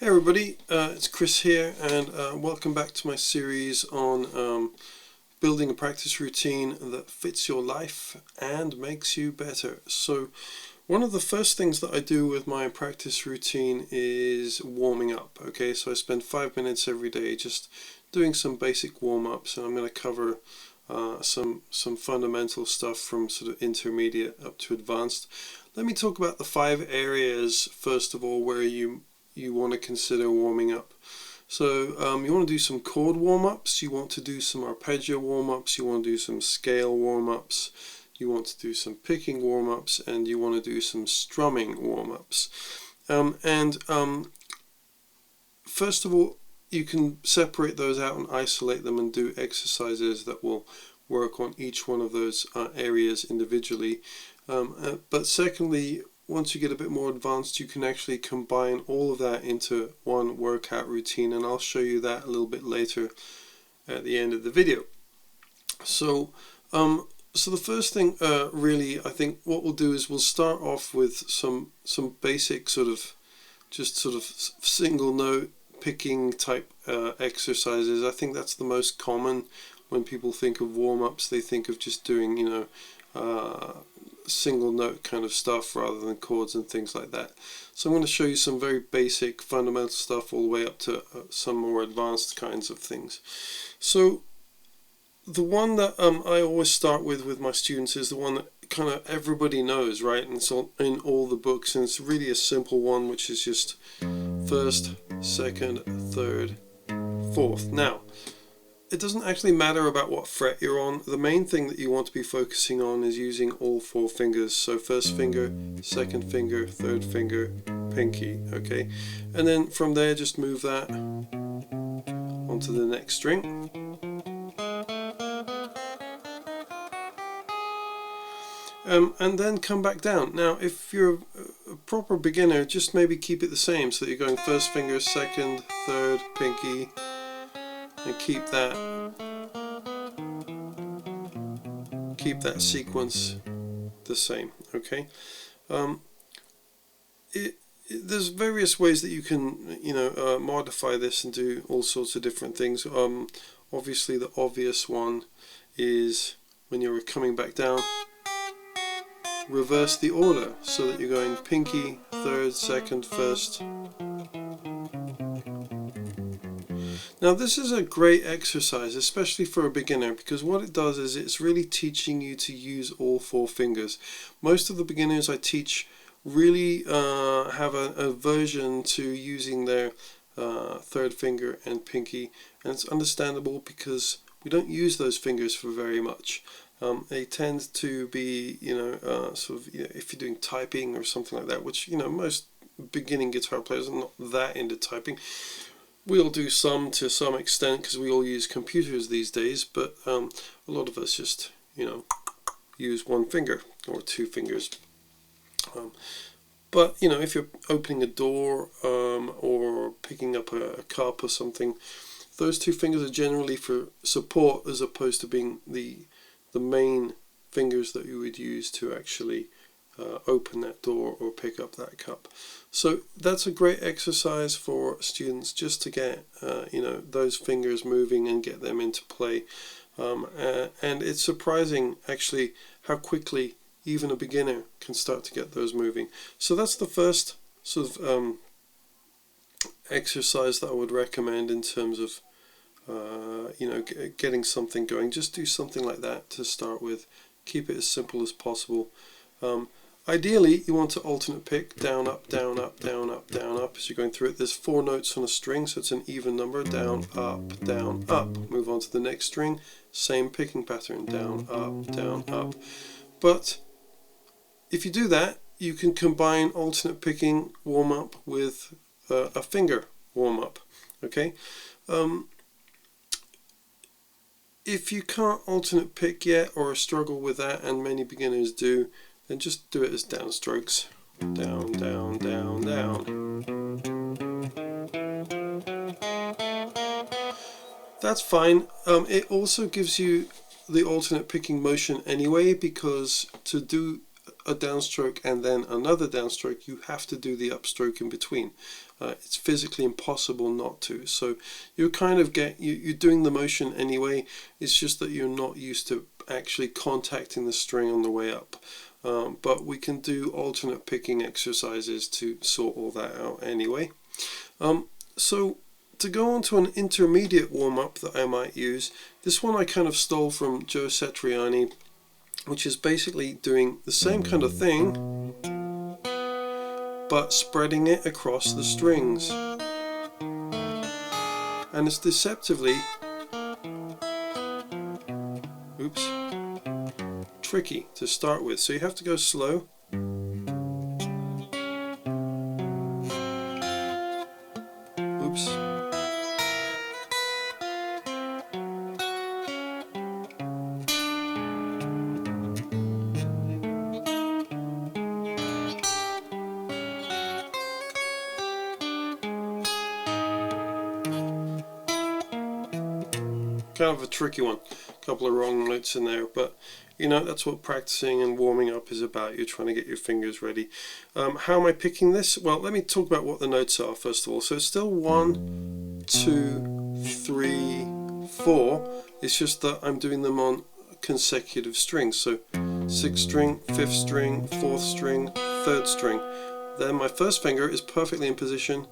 Hey everybody, it's Chris here, and welcome back to my series on building a practice routine that fits your life and makes you better. So one of the first things that I do with my practice routine is warming up. Okay, so I spend 5 minutes every day just doing some basic warm-ups, and I'm going to cover some fundamental stuff from sort of intermediate up to advanced. Let me talk about the 5 areas first of all where you want to consider warming up. So you want to do some chord warm-ups, you want to do some arpeggio warm-ups, you want to do some scale warm-ups, you want to do some picking warm-ups, and you want to do some strumming warm-ups. First of all, you can separate those out and isolate them and do exercises that will work on each one of those areas individually. But secondly, once you get a bit more advanced, you can actually combine all of that into one workout routine, and I'll show you that a little bit later at the end of the video. So the first thing really, I think what we'll do is we'll start off with some basic sort of single note picking type exercises. I think that's the most common when people think of warm-ups. They think of just doing, single note kind of stuff rather than chords and things like that. So I'm going to show you some very basic fundamental stuff all the way up to some more advanced kinds of things. So the one that I always start with my students is the one that kind of everybody knows, right? And it's in all the books, and it's really a simple one, which is just first, second, third, fourth. Now, it doesn't actually matter about what fret you're on. The main thing that you want to be focusing on is using all 4 fingers. So first finger, second finger, third finger, pinky, okay? And then from there just move that onto the next string. And then come back down. Now if you're a proper beginner, just maybe keep it the same, so that you're going first finger, second, third, pinky, and keep that sequence the same. Okay. There's various ways that you can modify this and do all sorts of different things. Obviously the obvious one is when you're coming back down, reverse the order so that you're going pinky, third, second, first. Now this is a great exercise, especially for a beginner, because what it does is it's really teaching you to use all 4 fingers. Most of the beginners I teach really have an aversion to using their third finger and pinky, and it's understandable because we don't use those fingers for very much. They tend to be, if you're doing typing or something like that, which most beginning guitar players are not that into typing. We'll do some to some extent because we all use computers these days, but a lot of us just use 1 finger or 2 fingers. But if you're opening a door or picking up a cup or something, those 2 fingers are generally for support as opposed to being the main fingers that you would use to actually open that door or pick up that cup. So that's a great exercise for students, just to get those fingers moving and get them into play. And it's surprising actually how quickly even a beginner can start to get those moving. So that's the first sort of exercise that I would recommend in terms of getting something going. Just do something like that to start with. Keep it as simple as possible. Ideally, you want to alternate pick down, up, down, up, down, up, down, up as you're going through it. There's 4 notes on a string, so it's an even number. Down, up, down, up. Move on to the next string. Same picking pattern. Down, up. But if you do that, you can combine alternate picking warm-up with a finger warm-up. Okay. If you can't alternate pick yet or struggle with that, and many beginners do, then just do it as downstrokes. Down, down, down, down. That's fine. It also gives you the alternate picking motion anyway, because to do a downstroke and then another downstroke, you have to do the upstroke in between. It's physically impossible not to. So you kind of you're doing the motion anyway. It's just that you're not used to actually contacting the string on the way up. But we can do alternate picking exercises to sort all that out anyway. So to go on to an intermediate warm-up that I might use, this one I kind of stole from Joe Satriani, which is basically doing the same kind of thing, but spreading it across the strings. And it's deceptively, oops, tricky to start with. So you have to go slow. Oops. Kind of a tricky one, a couple of wrong notes in there, but you know, that's what practicing and warming up is about. You're trying to get your fingers ready. How am I picking this? Well, let me talk about what the notes are first of all. So it's still 1, 2, 3, 4. It's just that I'm doing them on consecutive strings. So 6th string, 5th string, 4th string, 3rd string. Then my first finger is perfectly in position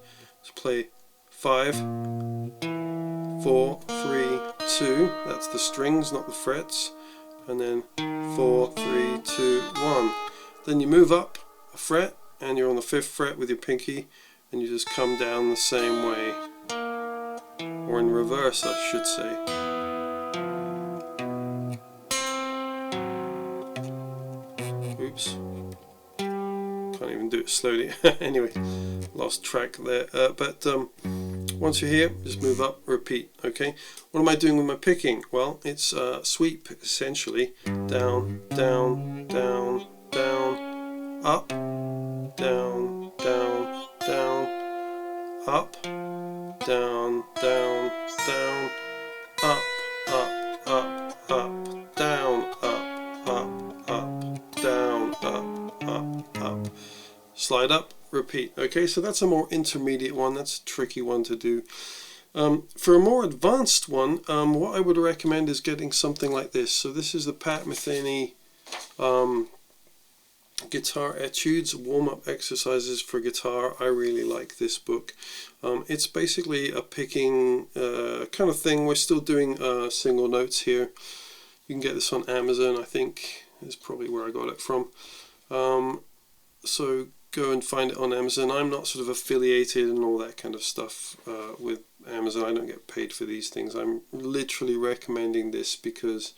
to play 5, 4, 3, 2. That's the strings, not the frets. And then 4, 3, 2, 1. Then you move up a fret and you're on the 5th fret with your pinky, and you just come down the same way, or in reverse I should say. Oops, can't even do it slowly. Anyway, lost track there, but once you're here, just move up, repeat. Okay, what am I doing with my picking? Well, it's sweep essentially. Down, down, down, down, up, down, down, down, up, down, down, down, up, up, up, up, down, up, down, up. Slide up, repeat. Okay, so that's a more intermediate one. That's a tricky one to do. For a more advanced one, what I would recommend is getting something like this. So this is the Pat Metheny Guitar Etudes, warm-up exercises for guitar. I really like this book. It's basically a picking kind of thing. We're still doing single notes here. You can get this on Amazon, I think is probably where I got it from. So go and find it on Amazon. I'm not sort of affiliated and all that kind of stuff with Amazon. I don't get paid for these things. I'm literally recommending this because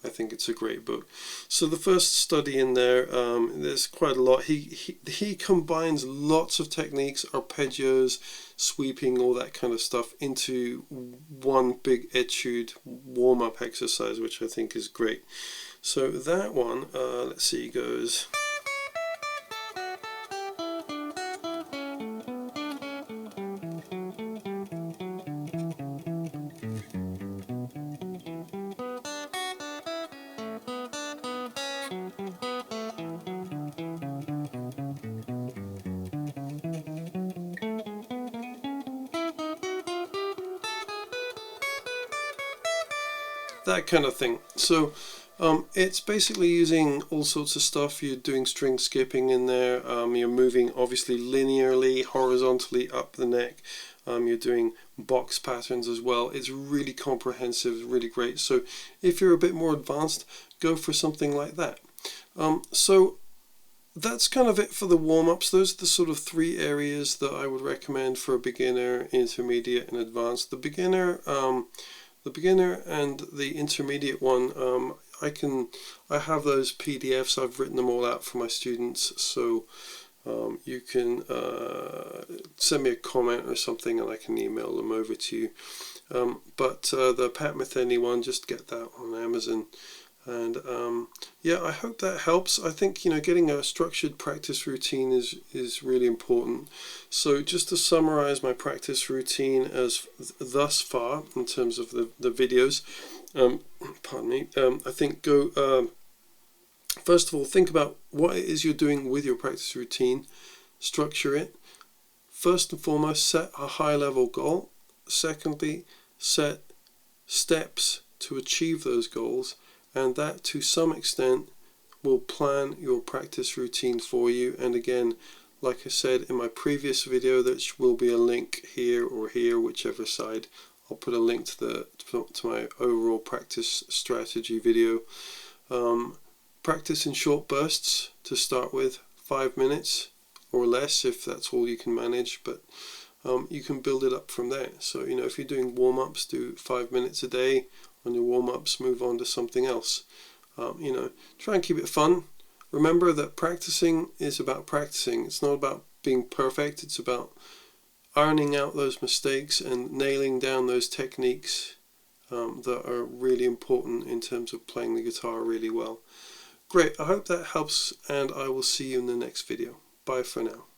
I think it's a great book. So the first study in there, there's quite a lot. He combines lots of techniques, arpeggios, sweeping, all that kind of stuff into one big etude warm-up exercise, which I think is great. So that one, let's see, goes... that kind of thing. So it's basically using all sorts of stuff. You're doing string skipping in there, you're moving obviously linearly, horizontally up the neck, you're doing box patterns as well. It's really comprehensive, really great. So if you're a bit more advanced, go for something like that. So that's kind of it for the warm-ups. Those are the sort of three areas that I would recommend for a beginner, intermediate and advanced. The beginner and the intermediate one, I have those PDFs. I've written them all out for my students, so you can send me a comment or something and I can email them over to you. But the Pat Metheny one, just get that on Amazon. And yeah, I hope that helps. I think, you know, getting a structured practice routine is really important. So just to summarize my practice routine as thus far in terms of the videos, pardon me, I think go First of all, think about what it is you're doing with your practice routine, structure it. First and foremost, set a high level goal. Secondly, set steps to achieve those goals, and that to some extent will plan your practice routine for you. And again, like I said in my previous video, there will be a link here or here, whichever side. I'll put a link to my overall practice strategy video. Practice in short bursts to start with, 5 minutes or less if that's all you can manage, but you can build it up from there. So, if you're doing warm-ups, do 5 minutes a day. On your warm-ups, move on to something else. Try and keep it fun. Remember that practicing is about practicing. It's not about being perfect. It's about ironing out those mistakes and nailing down those techniques that are really important in terms of playing the guitar really well. Great, I hope that helps, and I will see you in the next video. Bye for now.